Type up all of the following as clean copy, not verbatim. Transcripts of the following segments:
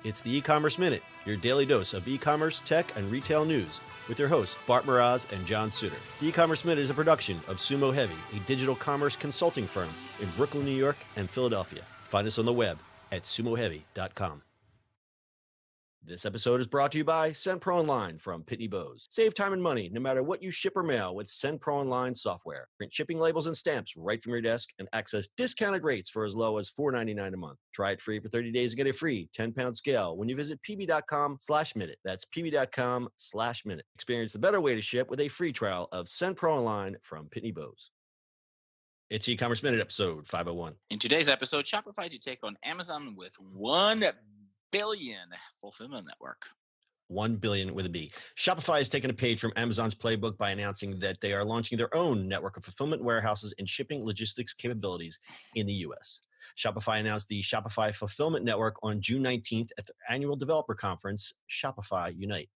It's the E-Commerce Minute, your daily dose of e-commerce, tech, and retail news with your hosts Bart Mraz and John Suter. The E-Commerce Minute is a production of Sumo Heavy, a digital commerce consulting firm in Brooklyn, New York, and Philadelphia. Find us on the web at sumoheavy.com. This episode is brought to you by SendPro Online from Pitney Bowes. Save time and money no matter what you ship or mail with SendPro Online software. Print shipping labels and stamps right from your desk and access discounted rates for as low as $4.99 a month. Try it free for 30 days and get a free 10-pound scale when you visit pb.com/minute. That's pb.com/minute. Experience the better way to ship with a free trial of SendPro Online from Pitney Bowes. It's E-Commerce Minute episode 501. In today's episode, Shopify to take on Amazon with 1 billion fulfillment network. 1 billion with a B. Shopify has taken a page from Amazon's playbook by announcing that they are launching their own network of fulfillment warehouses and shipping logistics capabilities in the U.S. Shopify announced the Shopify Fulfillment Network on June 19th at their annual developer conference, Shopify Unite.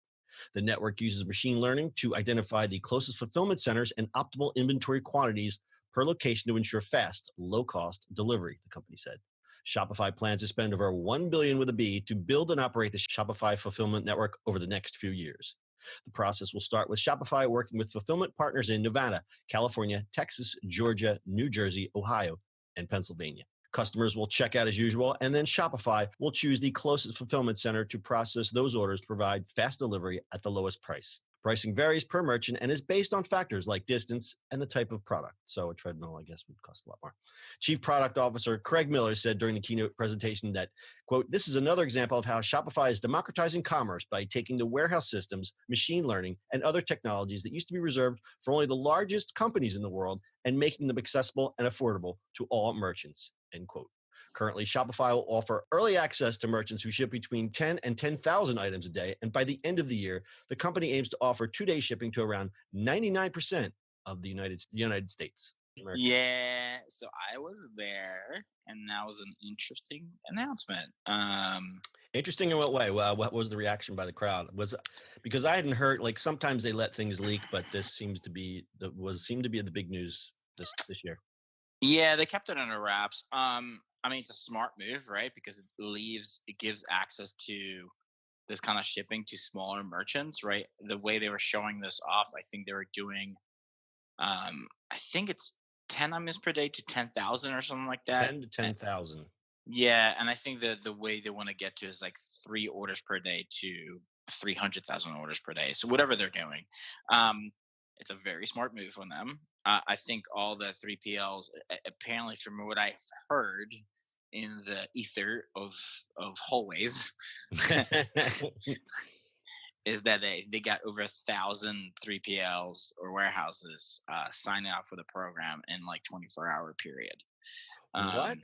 The network uses machine learning to identify the closest fulfillment centers and optimal inventory quantities per location to ensure fast, low-cost delivery, the company said. Shopify plans to spend over $1 billion with a B to build and operate the Shopify Fulfillment Network over the next few years. The process will start with Shopify working with fulfillment partners in Nevada, California, Texas, Georgia, New Jersey, Ohio, and Pennsylvania. Customers will check out as usual, and then Shopify will choose the closest fulfillment center to process those orders to provide fast delivery at the lowest price. Pricing varies per merchant and is based on factors like distance and the type of product. So a treadmill, I guess, would cost a lot more. Chief Product Officer Craig Miller said during the keynote presentation that, quote, "This is another example of how Shopify is democratizing commerce by taking the warehouse systems, machine learning, and other technologies that used to be reserved for only the largest companies in the world and making them accessible and affordable to all merchants," end quote. Currently, Shopify will offer early access to merchants who ship between 10 and 10,000 items a day. And by the end of the year, the company aims to offer 2-day shipping to around 99% of the United States. Yeah, so I was there, and that was an interesting announcement. Interesting in what way? Well, what was the reaction by the crowd? Was because I hadn't heard, like sometimes they let things leak, but this seemed to be the big news this year. Yeah, they kept it under wraps. I mean, it's a smart move, right? Because it gives access to this kind of shipping to smaller merchants, right? The way they were showing this off, I think they were doing, I think it's 10 items per day to 10,000 or something like that. 10 to 10,000. Yeah, and I think the way they want to get to is like 3 orders per day to 300,000 orders per day. So whatever they're doing, it's a very smart move on them. I think all the 3PLs, apparently, from what I've heard in the ether of hallways, is that they got over 1,000 3PLs or warehouses signing up for the program in like 24-hour period. What?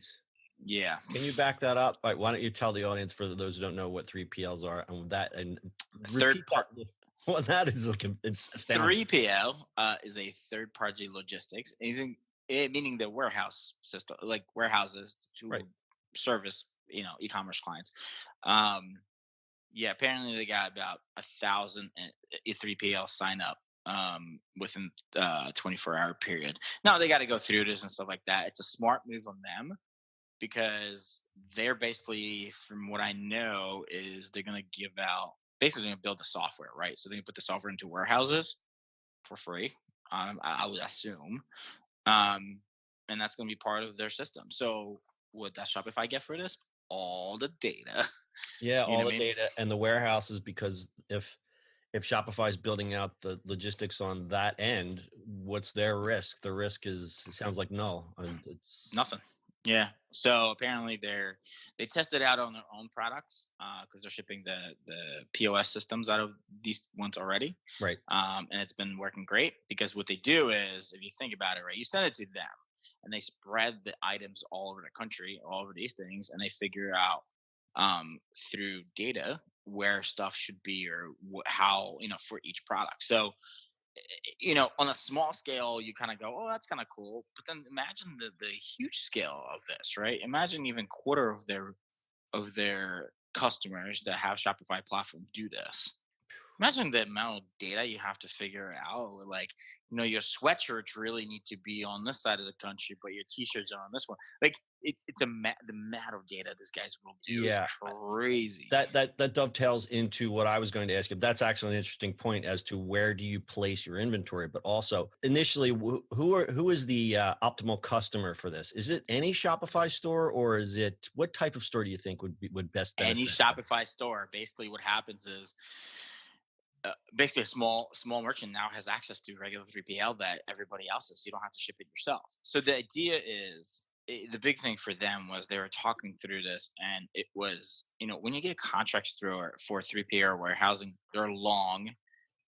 Yeah. Can you back that up? Why don't you tell the audience, for those who don't know what 3PLs are, and Third part. Well, that is it's astounding. 3PL is a third-party logistics, meaning the warehouse system, like warehouses to service, e-commerce clients. Yeah, apparently they got about 1,000 3PL sign up within 24-hour period. Now they got to go through this and stuff like that. It's a smart move on them because they're basically, from what I know, is they're going to give out. Basically, going to build the software, right? So they can put the software into warehouses for free, I would assume, and that's going to be part of their system. So what does Shopify get for this? All the data. Yeah, all the data and the warehouses, because if Shopify is building out the logistics on that end, what's their risk? The risk sounds like null. It's nothing. Yeah. So apparently they test it out on their own products because they're shipping the POS systems out of these ones already. Right. And it's been working great because what they do is, if you think about it, right, you send it to them and they spread the items all over the country, all over these things, and they figure out through data where stuff should be or how, for each product. So, on a small scale, you kind of go, oh, that's kind of cool. But then imagine the huge scale of this, right? Imagine even quarter of their customers that have Shopify platform do this. Imagine the amount of data you have to figure out. Like, your sweatshirts really need to be on this side of the country, but your t-shirts are on this one. Like, it's the amount of data this guys will do is crazy. That dovetails into what I was going to ask you. That's actually an interesting point as to where do you place your inventory, but also initially, who is the optimal customer for this? Is it any Shopify store, or is it what type of store do you think would best benefit? Any Shopify store. Basically, what happens is basically a small merchant now has access to regular 3PL that everybody else is. You don't have to ship it yourself. So the idea is the big thing for them was they were talking through this, and it was, when you get contracts through for 3PL warehousing, they're long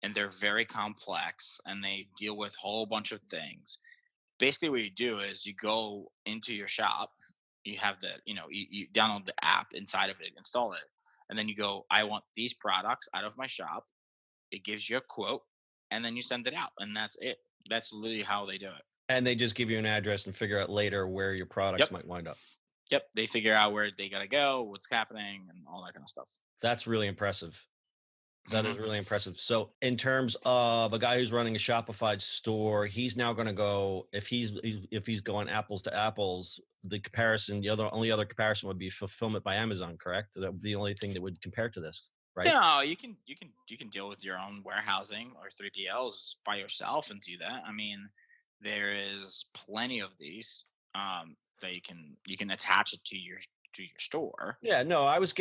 and they're very complex and they deal with a whole bunch of things. Basically what you do is you go into your shop, you have you download the app inside of it, install it, and then you go, I want these products out of my shop. It gives you a quote, and then you send it out, and that's it. That's literally how they do it. And they just give you an address and figure out later where your products might wind up. Yep. They figure out where they got to go, what's happening, and all that kind of stuff. That's really impressive. That is really impressive. So in terms of a guy who's running a Shopify store, he's now going to go, if he's going apples to apples, the only other comparison would be fulfillment by Amazon, correct? That would be the only thing that would compare to this. Right? No, you can deal with your own warehousing or 3PLs by yourself and do that. I mean, there is plenty of these that you can attach it to your store. Yeah, no, I was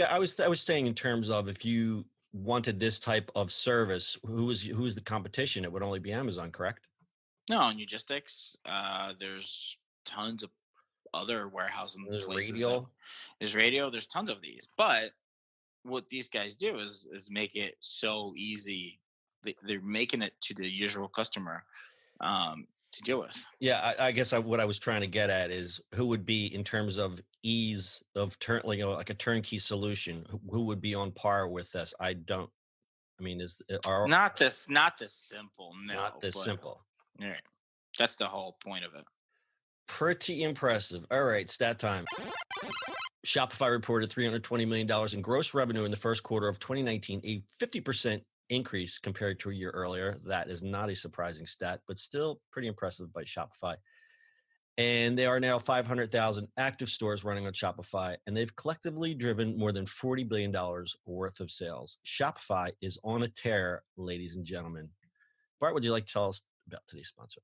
saying in terms of if you wanted this type of service, who is the competition? It would only be Amazon, correct? No, in logistics, there's tons of other warehousing places. There's Radio. There's tons of these, but what these guys do is make it so easy. They're making it to the usual customer to deal with. Yeah, I guess what I was trying to get at is who would be, in terms of ease of like a turnkey solution, who would be on par with this? Not this simple. No, not this simple. Yeah, that's the whole point of it. Pretty impressive. All right, stat time. Shopify reported $320 million in gross revenue in the first quarter of 2019, a 50% increase compared to a year earlier. That is not a surprising stat, but still pretty impressive by Shopify. And there are now 500,000 active stores running on Shopify, and they've collectively driven more than $40 billion worth of sales. Shopify is on a tear, ladies and gentlemen. Bart, would you like to tell us about today's sponsor?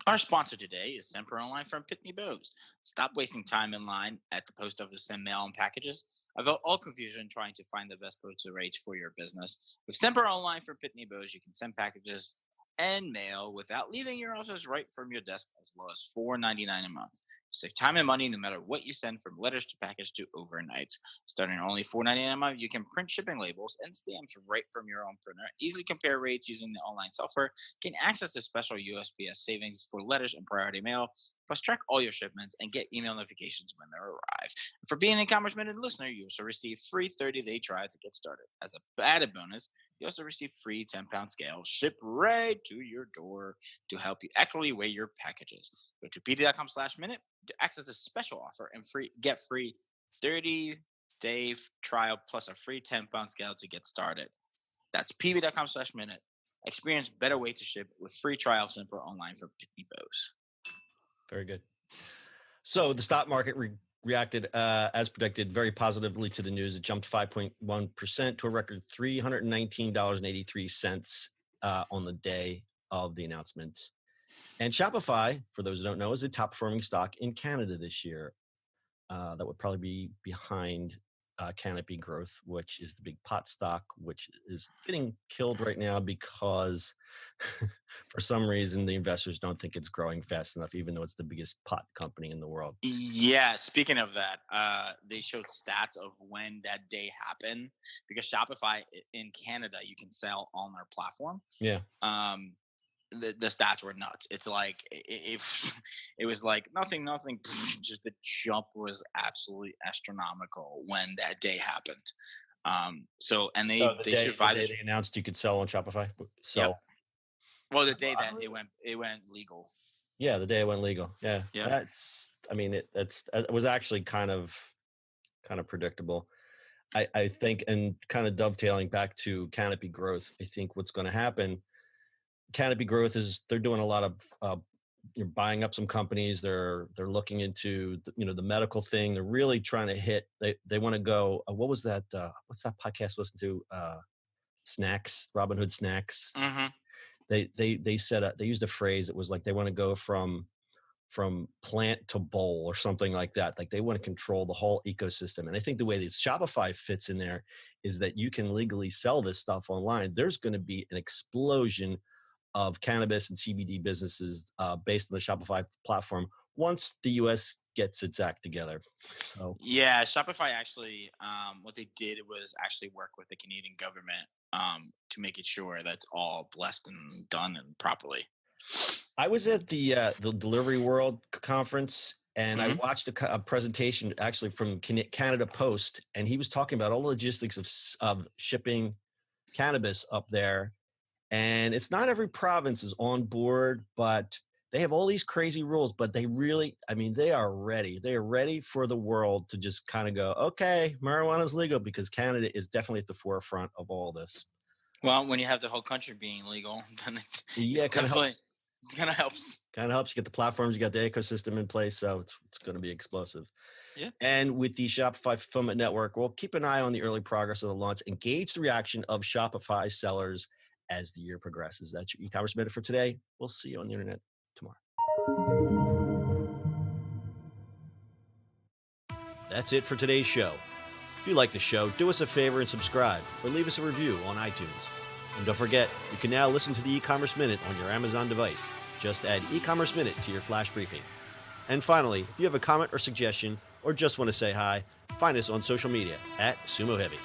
Our sponsor today is Semper Online from Pitney Bowes. Stop wasting time in line at the post office and mail and packages. Avoid all confusion trying to find the best postal rates for your business. With Semper Online from Pitney Bowes, you can send packages and mail without leaving your office, right from your desk, as low as $4.99 a month. Save time and money no matter what you send, from letters to package to overnights. Starting at only $4.99 a month, you can print shipping labels and stamps right from your own printer. Easily compare rates using the online software. Gain access to special USPS savings for letters and priority mail. Plus, track all your shipments and get email notifications when they arrive. For being an e-commerce minute listener, you also receive free 30-day trial to get started. As a added bonus, you also receive free 10-pound scale shipped right to your door to help you accurately weigh your packages. Go to pd.com/minute to access this special offer and get free 30-day trial plus a free 10-pound scale to get started. That's pb.com/minute. Experience better way to ship with free trial Semper Online from Pitney Bowes. Very good. So the stock market reacted as predicted very positively to the news. It jumped 5.1% to a record $319.83 on the day of the announcement. And Shopify, for those who don't know, is the top performing stock in Canada this year. That would probably be behind Canopy Growth, which is the big pot stock, which is getting killed right now because for some reason the investors don't think it's growing fast enough, even though it's the biggest pot company in the world. Yeah, speaking of that, they showed stats of when that day happened, because Shopify in Canada, you can sell on their platform. Yeah. The stats were nuts. It's like if it was like nothing, just the jump was absolutely astronomical when that day happened. They survived. They announced you could sell on Shopify. So, yep. Well, the day that it went legal. Yeah, the day it went legal. Yeah. It was actually kind of predictable. I think, and kind of dovetailing back to Canopy Growth, I think what's going to happen. Canopy Growth they're doing a lot of you're buying up some companies. They're looking into the medical thing. They're really trying to hit. They want to go. What was that? What's that podcast? Listen to Snacks, Robinhood Snacks. Mm-hmm. They said they used a phrase. It was like they want to go from plant to bowl or something like that. Like they want to control the whole ecosystem. And I think the way that Shopify fits in there is that you can legally sell this stuff online. There's going to be an explosion of cannabis and CBD businesses based on the Shopify platform once the US gets its act together. So yeah, Shopify actually, what they did was actually work with the Canadian government to make it sure that's all blessed and done and properly. I was at the Delivery World conference, and I Mhm. watched a presentation actually from Canada Post, and he was talking about all the logistics of shipping cannabis up there. And it's not every province is on board, but they have all these crazy rules. But they really, I mean, they are ready. They are ready for the world to just kind of go, okay, marijuana is legal, because Canada is definitely at the forefront of all this. Well, when you have the whole country being legal, then Yeah, it's it kind of definitely helps. it kind of helps. Kind of helps. You get the platforms, you got the ecosystem in place, so it's going to be explosive. Yeah. And with the Shopify Fulfillment Network, we'll keep an eye on the early progress of the launch, engage the reaction of Shopify sellers as the year progresses. That's your e-commerce minute for today. We'll see you on the internet tomorrow. That's it for today's show. If you like the show, do us a favor and subscribe, or leave us a review on iTunes. And don't forget, you can now listen to the e-commerce minute on your Amazon device. Just add e-commerce minute to your flash briefing. And finally, if you have a comment or suggestion, or just want to say hi, find us on social media at Sumo Heavy.